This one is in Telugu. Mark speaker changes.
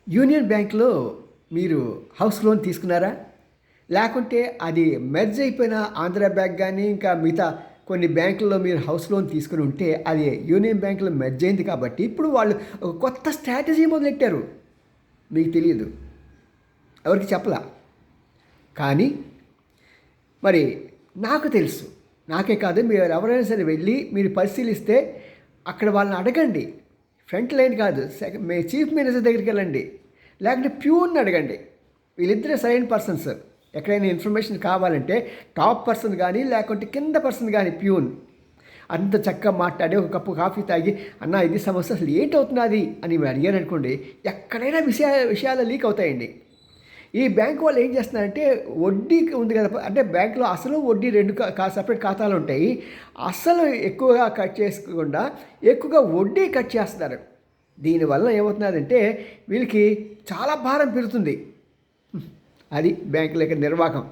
Speaker 1: యూనియన్ బ్యాంక్‌లో మీరు హౌస్ లోన్ తీసుకున్నారా? లేకుంటే అది మెర్జ్ అయిపోయిన ఆంధ్ర బ్యాంక్ గానీ, ఇంకా మిగతా కొన్ని బ్యాంకుల్లో మీరు హౌస్ లోన్ తీసుకొని ఉంటే, అది యూనియన్ బ్యాంక్‌లో మెర్జ్ అయింది కాబట్టి, ఇప్పుడు వాళ్ళు ఒక కొత్త స్ట్రాటజీ మొదలెట్టారు. మీకు తెలీదు. ఎవరికీ చెప్పలా. కానీ మరి నాకు తెలుసు. నాకే కాదు, మీరు ఎవరైనా సరే వెళ్ళి మీరు పరిశీలిస్తే అక్కడ వాళ్ళని అడగండి. ఫ్రంట్ లైన్ కాదు, మీ చీఫ్ మినిస్టర్ దగ్గరికి వెళ్ళండి, లేకుంటే ప్యూన్ని అడగండి. వీళ్ళిద్దరే సరైన పర్సన్స్. ఎక్కడైనా ఇన్ఫర్మేషన్ కావాలంటే టాప్ పర్సన్ కానీ, లేకుంటే కింద పర్సన్ కానీ, ప్యూన్ అంత చక్కగా మాట్లాడి ఒక కప్పు కాఫీ తాగి, అన్న ఇది సమస్య అసలు ఏంటవుతున్నది అని మీరు అడిగారు అనుకోండి, ఎక్కడైనా విషయాలు లీక్ అవుతాయండి. ఈ బ్యాంక్ వాళ్ళు ఏం చేస్తున్నారంటే, వడ్డీకి ఉంది కదా, అంటే బ్యాంకులో అసలు వడ్డీ రెండు సపరేట్ ఖాతాలు ఉంటాయి. అసలు ఎక్కువగా కట్ చేసుకోకుండా ఎక్కువగా వడ్డీ కట్ చేస్తున్నారు. దీనివల్ల ఏమవుతున్నదంటే వీళ్ళకి చాలా భారం పెరుగుతుంది. అది బ్యాంకుల యొక్క నిర్వాహకం.